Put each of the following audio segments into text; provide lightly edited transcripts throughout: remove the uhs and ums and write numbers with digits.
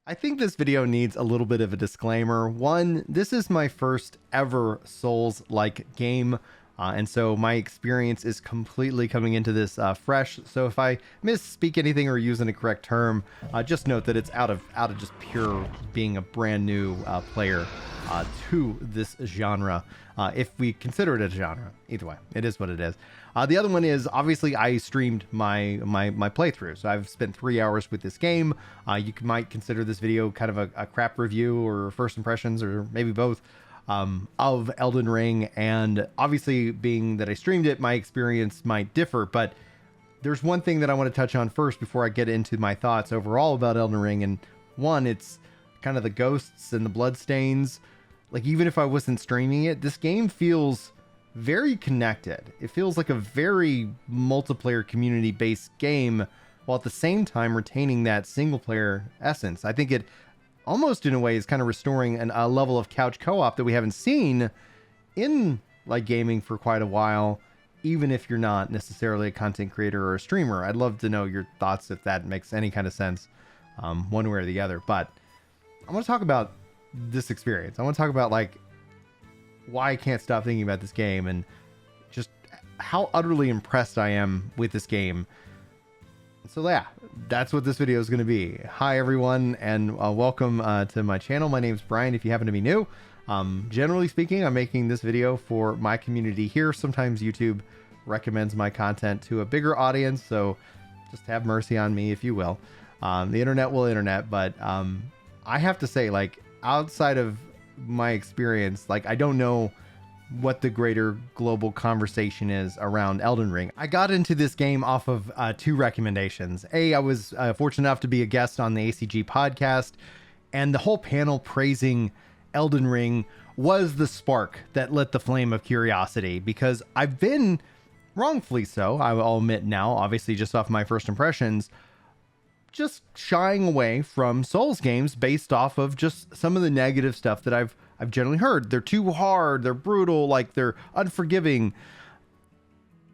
I think this video needs a little bit of a disclaimer. One, this is my first ever Souls-like game, and so my experience is completely coming into this fresh. So if I misspeak anything or use an incorrect term, just note that it's out of just pure being a brand new player to this genre, if we consider it a genre. Either way, it is what it is. The other one is, obviously, I streamed my playthrough, so I've spent 3 hours with this game. You might consider this video kind of a crap review or first impressions, or maybe both, of Elden Ring. And obviously, being that I streamed it, my experience might differ, but there's one thing that I want to touch on first before I get into my thoughts overall about Elden Ring. And one, it's kind of the ghosts and the bloodstains. Like, even if I wasn't streaming it, this game feels very connected. It feels like a very multiplayer community-based game, while at the same time retaining that single-player essence. I think it almost in a way is kind of restoring a level of couch co-op that we haven't seen in like gaming for quite a while, even if you're not necessarily a content creator or a streamer. I'd love to know your thoughts if that makes any kind of sense, one way or the other. But I want to talk about this experience. I want to talk about like why I can't stop thinking about this game and just how utterly impressed I am with this game. So yeah, that's what this video is going to be. Hi everyone, and welcome to my channel. My name is Brian, if you happen to be new. Generally speaking, I'm making this video for my community here. Sometimes YouTube recommends my content to a bigger audience, so just have mercy on me, if you will. The internet will internet, but I have to say, like, outside of my experience, like, I don't know what the greater global conversation is around Elden Ring. I got into this game off of two recommendations. I was fortunate enough to be a guest on the ACG podcast, and the whole panel praising Elden Ring was the spark that lit the flame of curiosity, because I've been, wrongfully so, I'll admit now, obviously just off my first impressions, just shying away from Souls games based off of just some of the negative stuff that I've generally heard. They're too hard, they're brutal, like they're unforgiving.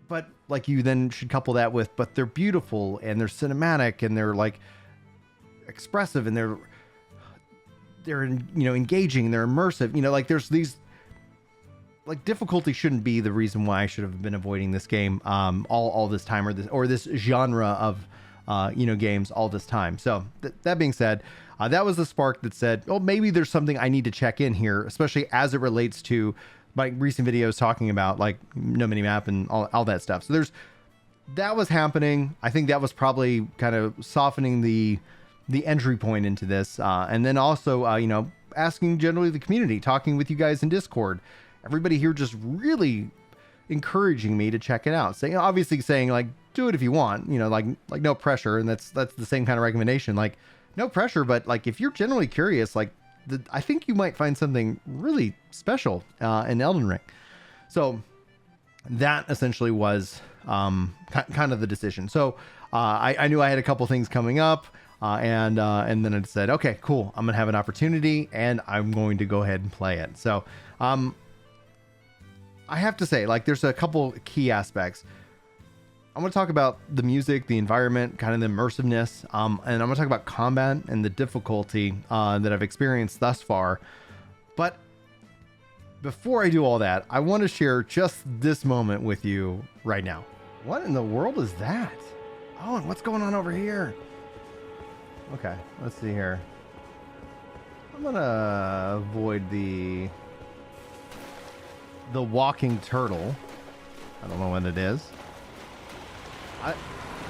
But like, you then should couple that with, but they're beautiful and they're cinematic and they're like expressive and they're engaging, they're immersive. Like there's these, like, difficulty shouldn't be the reason why I should have been avoiding this game all this time, or this genre of games all this time. So that being said, that was the spark that said, oh, maybe there's something I need to check in here, especially as it relates to my recent videos talking about like no minimap and all that stuff. So that was happening. I think that was probably kind of softening the entry point into this. And then also, asking generally the community, talking with you guys in Discord, everybody here just really encouraging me to check it out. Obviously saying like, do it if you want, like no pressure. And that's the same kind of recommendation, like no pressure, but like, if you're generally curious, like I think you might find something really special in Elden Ring. So that essentially was kind of the decision. So I knew I had a couple things coming up, and then I said, okay, cool, I'm gonna have an opportunity and I'm going to go ahead and play it. So I have to say, like, there's a couple key aspects. I'm going to talk about the music, the environment, kind of the immersiveness, and I'm going to talk about combat and the difficulty that I've experienced thus far. But before I do all that, I want to share just this moment with you right now. What in the world is that? Oh, and what's going on over here? Okay, let's see here. I'm going to avoid the walking turtle. I don't know what it is.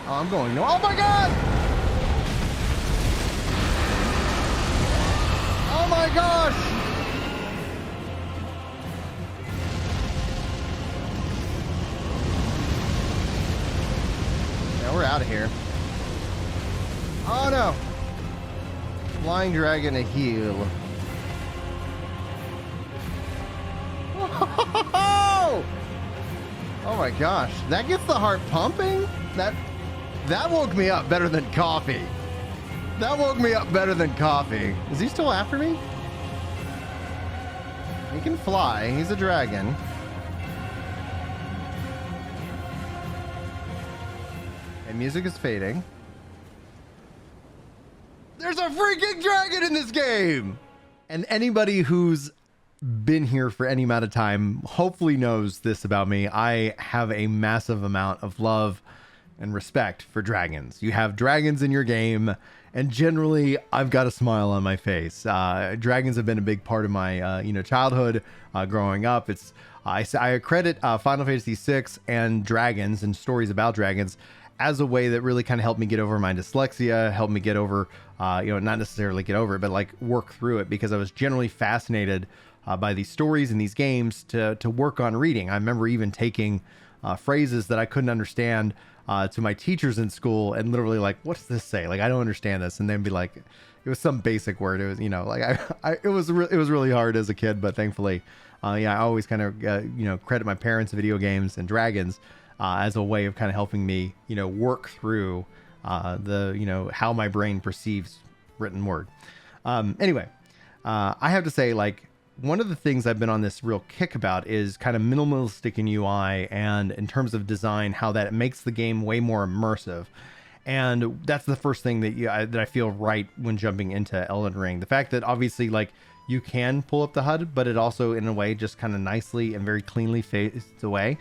I'm going no. Oh my god! Oh my gosh! Yeah, we're out of here. Oh no! Flying dragon a heal. Oh my gosh, that gets the heart pumping? That woke me up better than coffee. That woke me up better than coffee. Is he still after me? He can fly, he's a dragon. And music is fading. There's a freaking dragon in this game. And anybody who's been here for any amount of time hopefully knows this about me. I have a massive amount of love and respect for dragons. You have dragons in your game, and generally I've got a smile on my face. Dragons have been a big part of my childhood growing up. I credit Final Fantasy VI and dragons and stories about dragons as a way that really kind of helped me get over my dyslexia, helped me get over, not necessarily get over it, but like work through it, because I was generally fascinated by these stories and these games to work on reading. I remember even taking phrases that I couldn't understand to my teachers in school and literally like, what's this say? Like, I don't understand this. And then be like, it was some basic word. It was, it was really hard as a kid, but thankfully, I always kind of, credit my parents' video games and dragons as a way of kind of helping me, work through how my brain perceives written word. Anyway, I have to say, like, one of the things I've been on this real kick about is kind of minimalistic in UI and in terms of design, how that makes the game way more immersive. And that's the first thing that I feel right when jumping into Elden Ring. The fact that obviously, like, you can pull up the HUD, but it also in a way just kind of nicely and very cleanly fades away.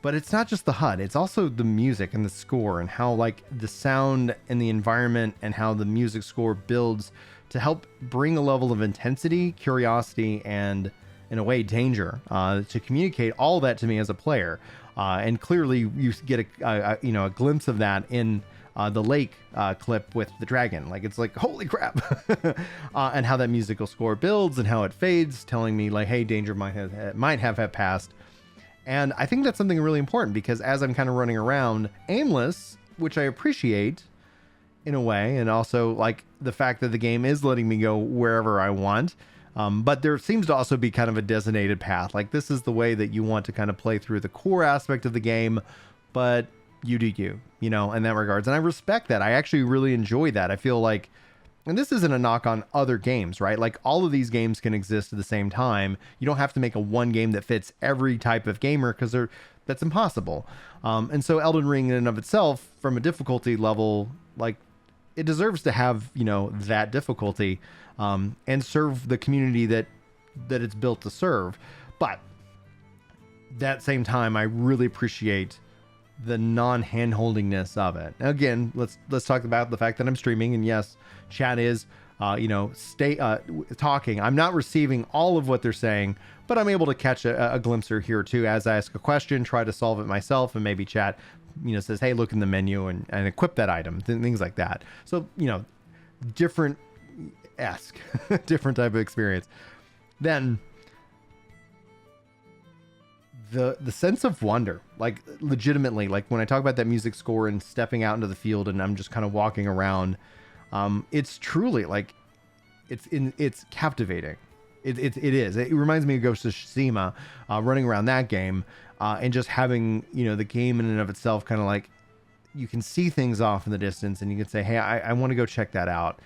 But it's not just the HUD, it's also the music and the score and how like the sound and the environment and how the music score builds to help bring a level of intensity, curiosity, and in a way danger to communicate all that to me as a player. And clearly you get a glimpse of that in the lake clip with the dragon. Like, it's like, holy crap. And how that musical score builds and how it fades, telling me like, hey, danger might have passed. And I think that's something really important, because as I'm kind of running around aimless, which I appreciate in a way, and also like the fact that the game is letting me go wherever I want, but there seems to also be kind of a designated path. Like, this is the way that you want to kind of play through the core aspect of the game, but you do you, in that regards. And I respect that. I actually really enjoy that. I feel like, and this isn't a knock on other games, right? Like, all of these games can exist at the same time. You don't have to make a one game that fits every type of gamer, because that's impossible. And so Elden Ring in and of itself, from a difficulty level, like, it deserves to have, that difficulty and serve the community that it's built to serve. But that same time, I really appreciate the non-handholdingness of it. Again, let's talk about the fact that I'm streaming, and yes, chat is talking. I'm not receiving all of what they're saying, but I'm able to catch a glimpse or here or two as I ask a question, try to solve it myself, and maybe chat says, hey, look in the menu and equip that item, things like that. So different different type of experience. Then the sense of wonder, like, legitimately, like when I talk about that music score and stepping out into the field and I'm just kind of walking around, it's truly like, it's captivating. It is. It reminds me of Ghost of Tsushima, running around that game, and just having, the game in and of itself kind of like, you can see things off in the distance and you can say, hey, I want to go check that out.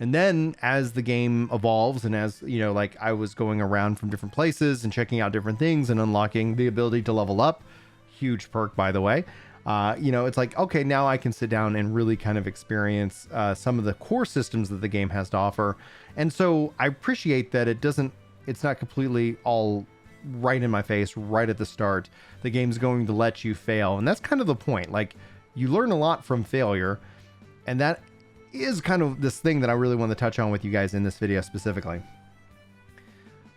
And then as the game evolves and as, like I was going around from different places and checking out different things and unlocking the ability to level up, huge perk, by the way, it's like, okay, now I can sit down and really kind of experience some of the core systems that the game has to offer. And so I appreciate that it's not completely all right in my face right at the start. The game's going to let you fail. And that's kind of the point. Like, you learn a lot from failure, and that is kind of this thing that I really want to touch on with you guys in this video specifically.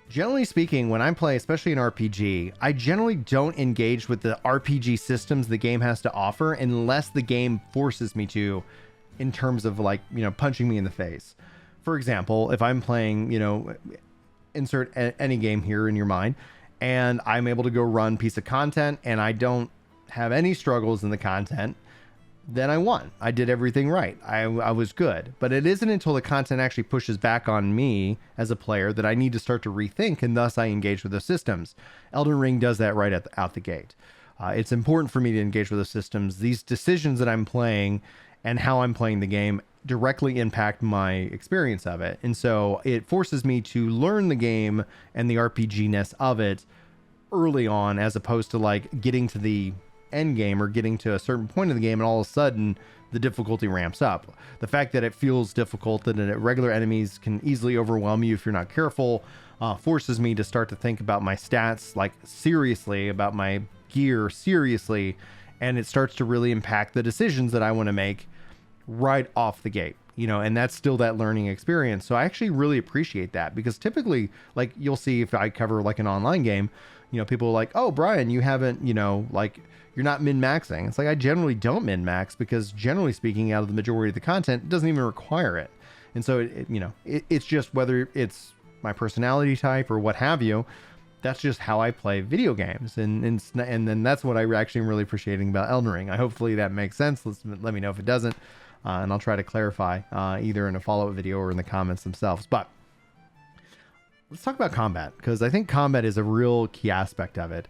Generally speaking, when I play, especially an RPG, I generally don't engage with the RPG systems the game has to offer unless the game forces me to, in terms of like, punching me in the face. For example, if I'm playing, insert any game here in your mind, and I'm able to go run piece of content and I don't have any struggles in the content, then I won. I did everything right. I was good. But it isn't until the content actually pushes back on me as a player that I need to start to rethink, and thus I engage with the systems. Elden Ring does that right out the gate. It's important for me to engage with the systems. These decisions that I'm playing and how I'm playing the game directly impact my experience of it. And so it forces me to learn the game and the RPG-ness of it early on, as opposed to like getting to the end game or getting to a certain point of the game and all of a sudden the difficulty ramps up. The fact that it feels difficult, that regular enemies can easily overwhelm you if you're not careful, forces me to start to think about my stats, like seriously, about my gear seriously, and it starts to really impact the decisions that I want to make right off the gate, you know, and that's still that learning experience. So I actually really appreciate that, because typically, like, you'll see if I cover like an online game, you know, people are like, oh, Brian, you haven't, you know, like, you're not min-maxing. It's like, I generally don't min-max, because generally speaking, out of the majority of the content, it doesn't even require it. And so, it's just whether it's my personality type or what have you, that's just how I play video games. And then that's what I actually am really appreciating about Elden Ring. Hopefully that makes sense. Let me know if it doesn't. And I'll try to clarify either in a follow-up video or in the comments themselves. But let's talk about combat, because I think combat is a real key aspect of it.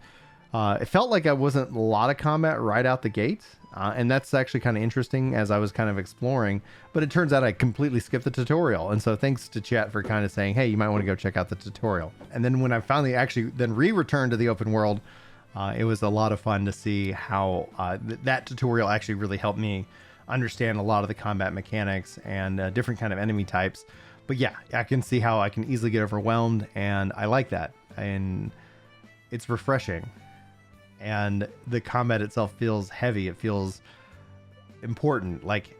It felt like I wasn't a lot of combat right out the gate. And that's actually kind of interesting as I was kind of exploring, but it turns out I completely skipped the tutorial. And so thanks to chat for kind of saying, hey, you might want to go check out the tutorial. And then when I finally actually then returned to the open world, it was a lot of fun to see how that tutorial actually really helped me understand a lot of the combat mechanics and different kind of enemy types. But yeah, I can see how I can easily get overwhelmed, and I like that. And it's refreshing. And the combat itself feels heavy. It feels important. Like,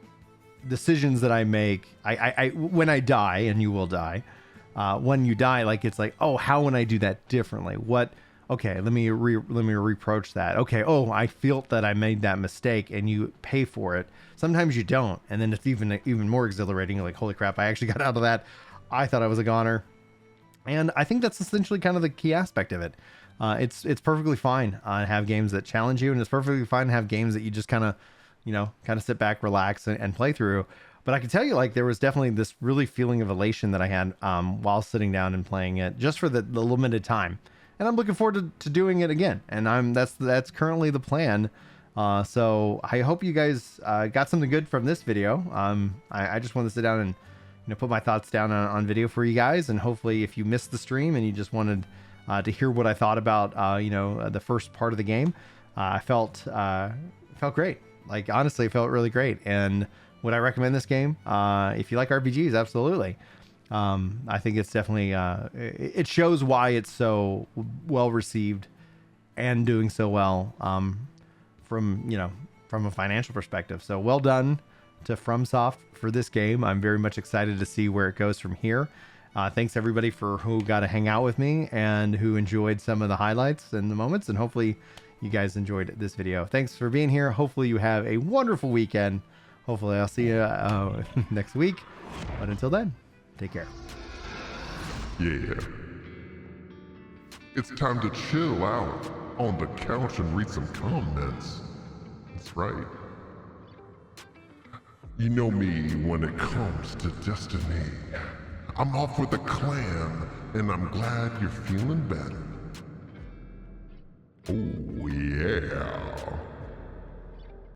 decisions that I make, I when I die, and you will die, when you die, like, it's like, oh, how would I do that differently? What? Okay, let me reproach that. Okay, oh, I felt that I made that mistake, and you pay for it. Sometimes you don't, and then it's even more exhilarating. You're like, holy crap, I actually got out of that. I thought I was a goner. And I think that's essentially kind of the key aspect of it. It's perfectly fine to have games that challenge you, and it's perfectly fine to have games that you just kind of sit back, relax, and play through. But I can tell you, like, there was definitely this really feeling of elation that I had while sitting down and playing it, just for the limited time. And I'm looking forward to doing it again. And that's currently the plan. So I hope you guys got something good from this video. I just wanted to sit down and put my thoughts down on video for you guys. And hopefully, if you missed the stream and you just wanted to hear what I thought about the first part of the game, I felt great. Like, honestly, it felt really great. And would I recommend this game? If you like RPGs, absolutely. I think it's definitely it shows why it's so well received and doing so well from a financial perspective. So well done to FromSoft for this game. I'm very much excited to see where it goes from here. Thanks everybody for who got to hang out with me and who enjoyed some of the highlights and the moments, and hopefully you guys enjoyed this video. Thanks for being here. Hopefully you have a wonderful weekend. Hopefully I'll see you next week. But until then, take care. Yeah. It's time to chill out on the couch and read some comments. That's right. You know me when it comes to Destiny. I'm off with the clan, and I'm glad you're feeling better. Oh yeah.